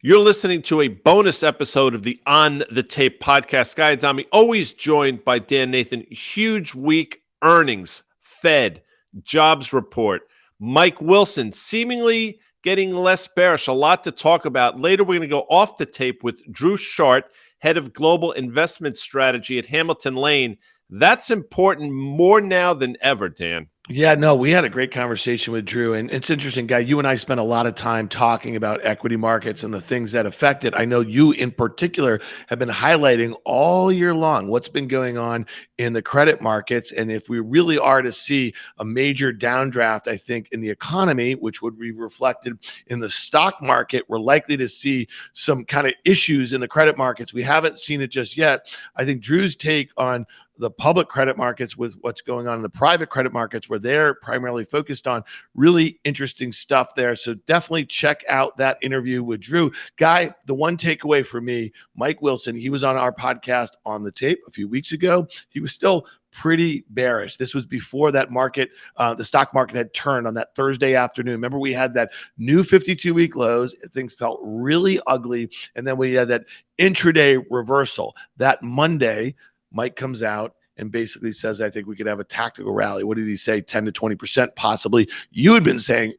You're listening to a bonus episode of the On the Tape podcast. Guy Adami, always joined by Dan Nathan. Huge week earnings, Fed, jobs report. Mike Wilson seemingly getting less bearish. A lot to talk about. Later, we're going to go off the tape with Drew Short, head of global investment strategy at Hamilton Lane. That's important more now than ever, Dan. Yeah, no, we had a great conversation with Drew, and it's interesting, Guy. You and I spent a lot of time talking about equity markets and the things that affect it. I know you in particular have been highlighting all year long what's been going on in the credit markets. And if we really are to see a major downdraft, I think, in the economy, which would be reflected in the stock market, we're likely to see some kind of issues in the credit markets. We haven't seen it just yet. I think Drew's take on the public credit markets with what's going on in the private credit markets where they're primarily focused on, really interesting stuff there. So definitely check out that interview with Drew. Guy, the one takeaway for me, Mike Wilson, he was on our podcast On the Tape a few weeks ago. He was still pretty bearish. This was before that market, the stock market had turned on that Thursday afternoon. Remember, we had that new 52-week lows. Things felt really ugly. And then we had that intraday reversal. That Monday, Mike comes out and basically says, I think we could have a tactical rally. What did he say? 10 to 20% possibly. You had been saying,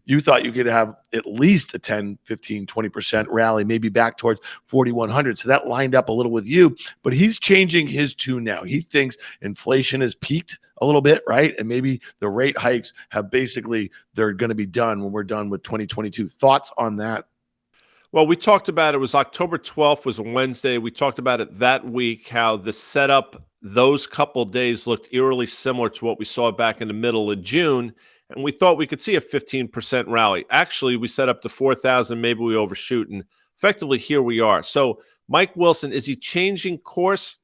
you thought you could have at least a 10, 15, 20% rally, maybe back towards 4,100. So that lined up a little with you, but he's changing his tune now. He thinks inflation has peaked a little bit, right? And maybe the rate hikes have they're going to be done when we're done with 2022. Thoughts on that? Well, we talked about it was October 12th was a Wednesday. We talked about it that week, how the setup those couple days looked eerily similar to what we saw back in the middle of June. And we thought we could see a 15% rally. Actually, we set up to 4,000. Maybe we overshoot. And effectively, here we are. So Mike Wilson, is he changing course?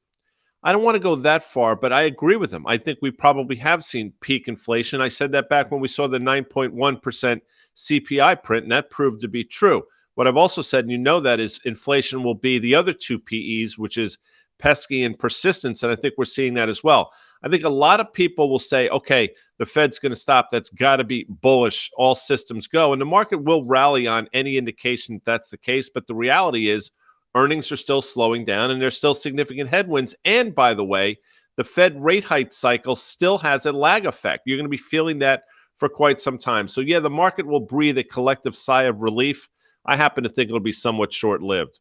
I don't want to go that far, but I agree with him. I think we probably have seen peak inflation. I said that back when we saw the 9.1% CPI print, and that proved to be true. What I've also said, and you know that, is inflation will be the other two PEs, which is pesky and persistence, and I think we're seeing that as well. I think a lot of people will say, okay, the Fed's going to stop. That's got to be bullish. All systems go. And the market will rally on any indication that that's the case. But the reality is earnings are still slowing down, and there's still significant headwinds. And by the way, the Fed rate hike cycle still has a lag effect. You're going to be feeling that for quite some time. So, yeah, the market will breathe a collective sigh of relief. I happen to think it'll be somewhat short-lived.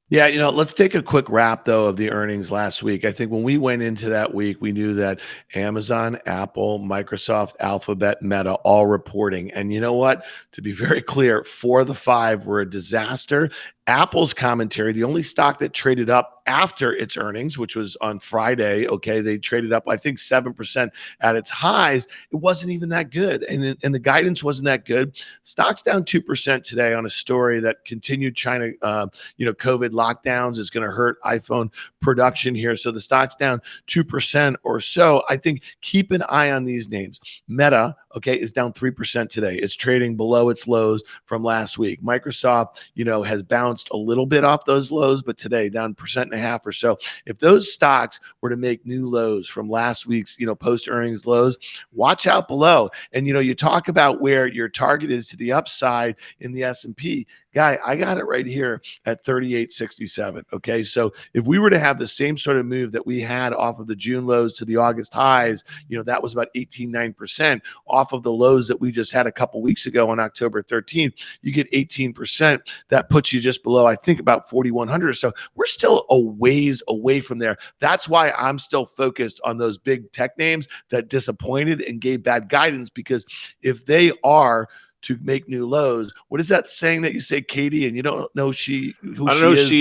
Yeah, let's take a quick wrap, though, of the earnings last week. I think when we went into that week, we knew that Amazon, Apple, Microsoft, Alphabet, Meta, all reporting. And you know what? To be very clear, 4 of the 5 were a disaster. Apple's commentary, the only stock that traded up after its earnings, which was on Friday, okay, they traded up, I think, 7% at its highs. It wasn't even that good. And the guidance wasn't that good. Stock's down 2% today on a story that continued China, COVID lockdowns is going to hurt iPhone production here. So the stock's down 2% or so. I think keep an eye on these names. Meta, okay, is down 3% today. It's trading below its lows from last week. Microsoft, has bounced a little bit off those lows, but today down 1.5% or so. If those stocks were to make new lows from last week's, post-earnings lows, watch out below. And, you talk about where your target is to the upside in the S&P. Guy, I got it right here at 38.67. Okay. So if we were to have the same sort of move that we had off of the June lows to the August highs, that was about 18.9% off of the lows that we just had a couple weeks ago on October 13th. You get 18%. That puts you just below, I think, about 4,100 or so. We're still a ways away from there. That's why I'm still focused on those big tech names that disappointed and gave bad guidance, because if they are to make new lows. What is that saying that you say, Katie? And you don't know who she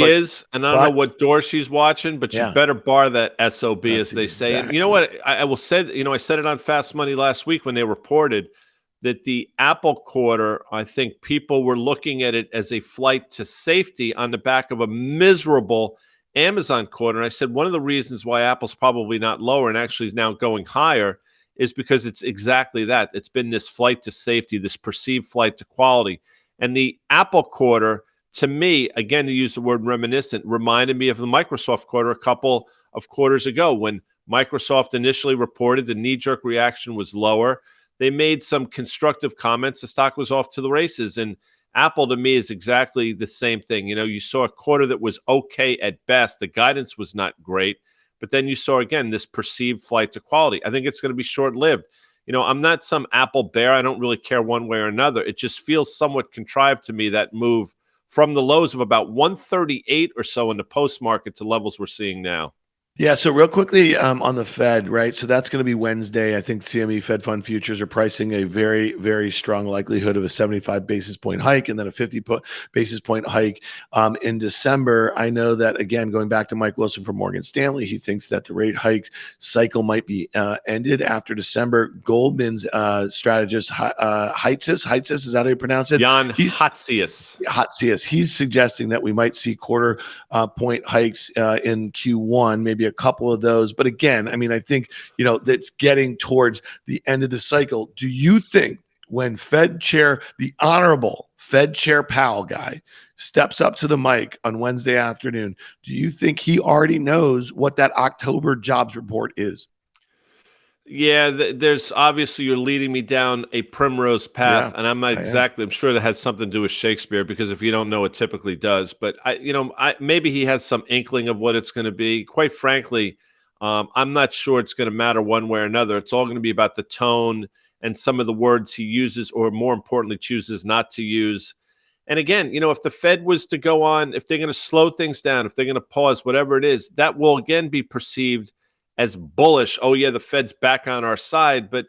is, and I don't know what door she's watching, but you better bar that SOB, as they say. And you know what? I will say, I said it on Fast Money last week when they reported that the Apple quarter, I think people were looking at it as a flight to safety on the back of a miserable Amazon quarter. And I said one of the reasons why Apple's probably not lower and actually is now going higher is because it's exactly that. It's been this flight to safety, this perceived flight to quality. And the Apple quarter, to me, again, to use the word reminiscent, reminded me of the Microsoft quarter a couple of quarters ago when Microsoft initially reported the knee-jerk reaction was lower. They made some constructive comments. The stock was off to the races. And Apple to me is exactly the same thing. You saw a quarter that was okay at best. The guidance was not great, but then you saw again this perceived flight to quality. I think it's going to be short-lived. I'm not some Apple bear. I don't really care one way or another. It just feels somewhat contrived to me, that move from the lows of about 138 or so in the post market to levels we're seeing now. Yeah, so real quickly on the Fed, right? So that's going to be Wednesday. I think CME Fed Fund futures are pricing a very, very strong likelihood of a 75 basis point hike and then a 50 basis point hike in December. I know that, again, going back to Mike Wilson from Morgan Stanley, he thinks that the rate hike cycle might be ended after December. Goldman's strategist, Heitzis, is that how you pronounce it? Jan Hatzius. He's suggesting that we might see quarter point hikes in Q1, maybe a couple of those. But again, I mean, I think, that's getting towards the end of the cycle. Do you think when Fed Chair, the Honorable Fed Chair Powell guy, steps up to the mic on Wednesday afternoon, do you think he already knows what that October jobs report is? Yeah, there's obviously, you're leading me down a primrose path, and I'm sure that has something to do with Shakespeare, because if you don't know, it typically does. But maybe he has some inkling of what it's going to be. Quite frankly, I'm not sure it's going to matter one way or another. It's all going to be about the tone and some of the words he uses, or more importantly, chooses not to use. And again, if the Fed was to go on, if they're going to slow things down, if they're going to pause, whatever it is, that will again be perceived as bullish. Oh yeah, the Fed's back on our side. But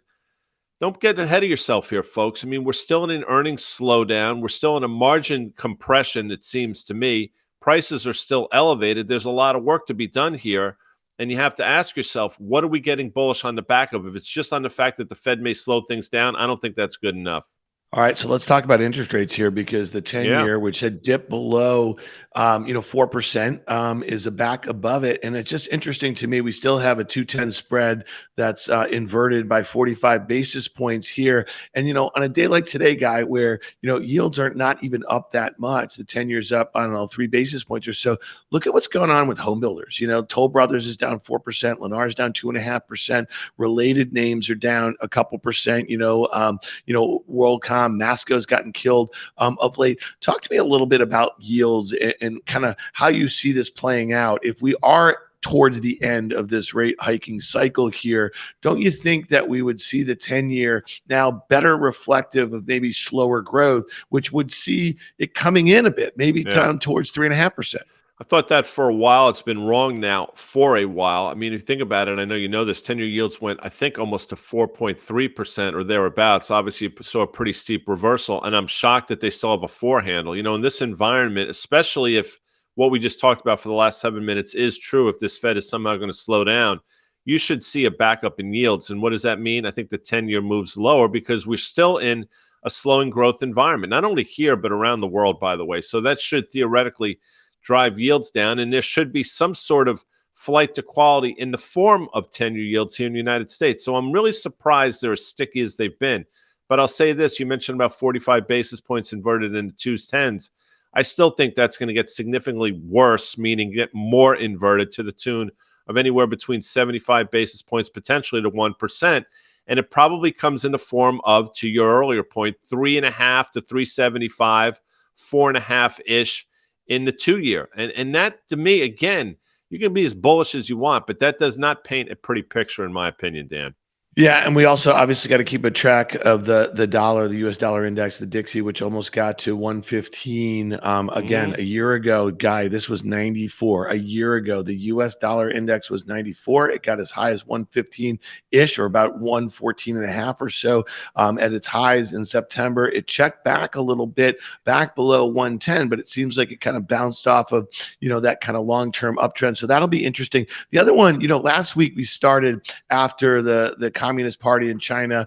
don't get ahead of yourself here, folks. I mean, we're still in an earnings slowdown. We're still in a margin compression, it seems to me. Prices are still elevated. There's a lot of work to be done here. And you have to ask yourself, what are we getting bullish on the back of? If it's just on the fact that the Fed may slow things down, I don't think that's good enough. All right, so let's talk about interest rates here, because the 10-year, which had dipped below, 4%, is back above it. And it's just interesting to me. We still have a 210 spread that's inverted by 45 basis points here. And, on a day like today, Guy, where, yields are not even up that much, the 10-year's up, I don't know, 3 basis points or so. Look at what's going on with home builders. Toll Brothers is down 4%, Lennar's down 2.5%, related names are down a couple percent, WorldCom, Masco's gotten killed of late. Talk to me a little bit about yields and kind of how you see this playing out. If we are towards the end of this rate hiking cycle here, don't you think that we would see the 10-year now better reflective of maybe slower growth, which would see it coming in a bit, maybe down towards 3.5%? I thought that for a while. It's been wrong now for a while. I mean, if you think about it, I know you know this, 10-year yields went, I think, almost to 4.3% or thereabouts. Obviously, you saw a pretty steep reversal, and I'm shocked that they still have a 4 handle. In this environment, especially if what we just talked about for the last 7 minutes is true, if this Fed is somehow going to slow down, you should see a backup in yields. And what does that mean? I think the 10-year moves lower because we're still in a slowing growth environment, not only here, but around the world, by the way. So that should theoretically drive yields down, and there should be some sort of flight to quality in the form of 10-year yields here in the United States. So I'm really surprised they're as sticky as they've been. But I'll say this, you mentioned about 45 basis points inverted into 2s, 10s. I still think that's going to get significantly worse, meaning get more inverted to the tune of anywhere between 75 basis points, potentially to 1%. And it probably comes in the form of, to your earlier point, 3.5 to 375, 4.5-ish in the 2-year. And that, to me, again, you can be as bullish as you want, but that does not paint a pretty picture, in my opinion, Dan. Yeah, and we also obviously got to keep a track of the dollar, the U.S. dollar index, the Dixie, which almost got to 115. Again, a year ago, Guy, this was 94. A year ago, the U.S. dollar index was 94. It got as high as 115-ish, or about 114.5 or so at its highs in September. It checked back a little bit, back below 110, but it seems like it kind of bounced off of, that kind of long-term uptrend. So that'll be interesting. The other one, last week we started after the Communist Party in China.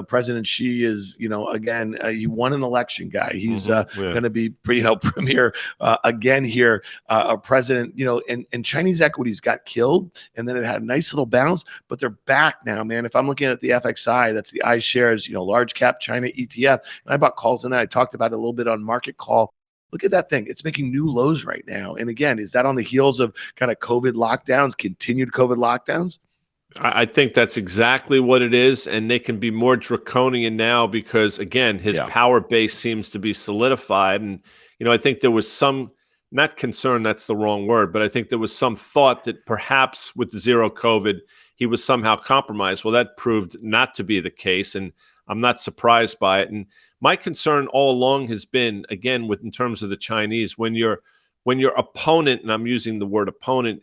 President Xi is, again, he won an election, Guy. He's going to be, premier again here, a president, and Chinese equities got killed, and then it had a nice little bounce, but they're back now, man. If I'm looking at the FXI, that's the iShares, large cap China ETF, and I bought calls in that. I talked about it a little bit on Market Call. Look at that thing. It's making new lows right now. And again, is that on the heels of kind of COVID lockdowns, continued COVID lockdowns? I think that's exactly what it is, and they can be more draconian now because, again, his Yeah. power base seems to be solidified. And I think there was some, not concern, that's the wrong word, but I think there was some thought that perhaps with the zero COVID, he was somehow compromised. Well, that proved not to be the case, and I'm not surprised by it. And my concern all along has been, again, with in terms of the Chinese, when your opponent, and I'm using the word opponent,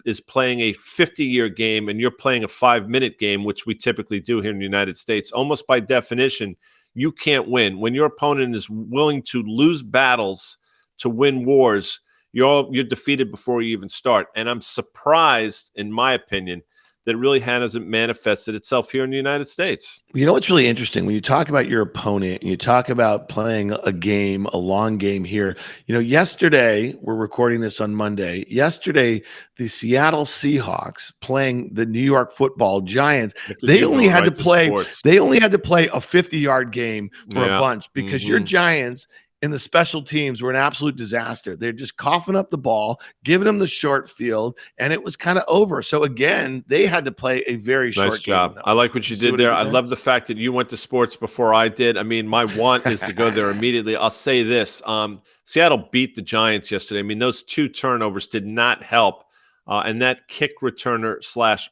is playing a 50-year game and you're playing a 5-minute game, which we typically do here in the United States, almost by definition, you can't win. When your opponent is willing to lose battles to win wars, you're defeated before you even start. And I'm surprised, in my opinion, that really hasn't manifested itself here in the United States. You know what's really interesting when you talk about your opponent and you talk about playing a game, a long game here. Yesterday, we're recording this on Monday. Yesterday, the Seattle Seahawks playing the New York Football Giants, they only had to play a 50-yard game for a bunch because your Giants in the special teams were an absolute disaster. They're just coughing up the ball, giving them the short field, and it was kind of over. So again, they had to play a very short Nice job. game. I like what you did there. I love the fact that you went to sports before I did. I mean, my want is to go there immediately. I'll say this. Seattle beat the Giants yesterday. I mean, those 2 turnovers did not help. And that kick returner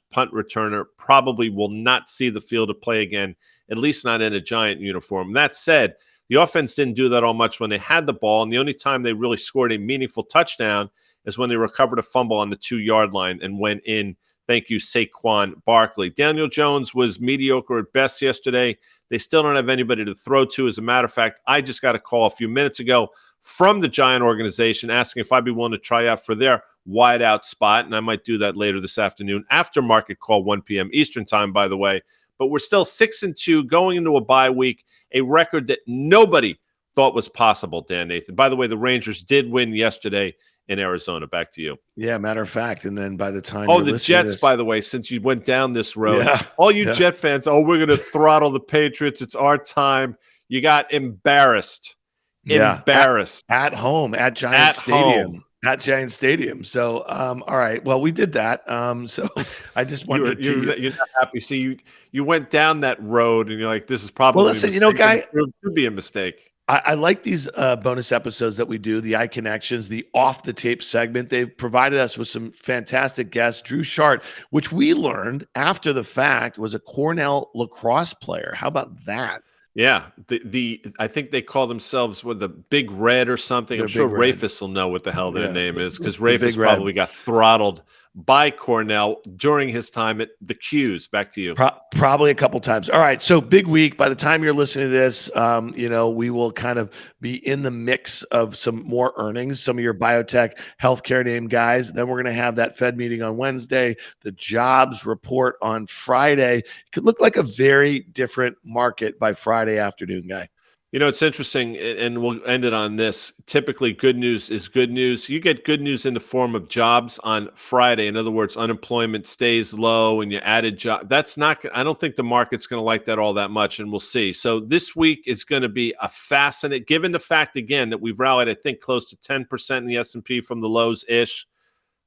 / punt returner probably will not see the field of play again, at least not in a Giant uniform. That said, the offense didn't do that all much when they had the ball, and the only time they really scored a meaningful touchdown is when they recovered a fumble on the 2-yard line and went in. Thank you, Saquon Barkley. Daniel Jones was mediocre at best yesterday. They still don't have anybody to throw to. As a matter of fact, I just got a call a few minutes ago from the Giant organization asking if I'd be willing to try out for their wideout spot, and I might do that later this afternoon after market call, 1 p.m. Eastern time, by the way. But we're still 6-2 going into a bye week, a record that nobody thought was possible, Dan Nathan. By the way, the Rangers did win yesterday in Arizona. Back to you. Yeah, matter of fact. And then by the time the Jets, by the way, since you went down this road, all you Jet fans, we're going to throttle the Patriots. It's our time. You got embarrassed. Embarrassed. At home, at Giant Stadium. At Giant Stadium. So, all right. Well, we did that. So I just wanted you're not happy. See, you went down that road and you're like, this is probably Guy, could be a mistake. I like these bonus episodes that we do, the Eye Connections, the Off the Tape segment. They've provided us with some fantastic guests. Drew Shart, which we learned after the fact was a Cornell lacrosse player. How about that? Yeah, I think they call themselves with the Big Red or something. I'm sure Rafus will know what the hell their name is because Rafus probably got throttled by Cornell during his time at the Qs. Back to you. Probably a couple times. All right, so big week. By the time you're listening to this, we will kind of be in the mix of some more earnings, some of your biotech healthcare name guys. Then we're going to have that Fed meeting on Wednesday, the jobs report on Friday. It could look like a very different market by Friday afternoon, Guy. It's interesting, and we'll end it on this. Typically, good news is good news. You get good news in the form of jobs on Friday. In other words, unemployment stays low and you added job. That's not – I don't think the market's going to like that all that much, and we'll see. So this week is going to be a fascinating – given the fact, again, that we've rallied, I think, close to 10% in the S&P from the lows-ish.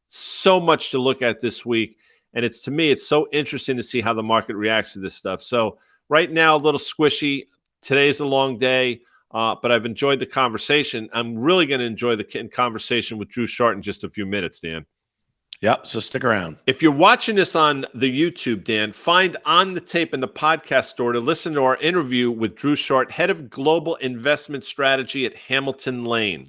So much to look at this week. And to me, it's so interesting to see how the market reacts to this stuff. So right now, a little squishy. Today's a long day, but I've enjoyed the conversation. I'm really going to enjoy the conversation with Drew Shart in just a few minutes, Dan. Yep, so stick around. If you're watching this on the YouTube, Dan, find On the Tape in the podcast store to listen to our interview with Drew Shart, head of global investment strategy at Hamilton Lane.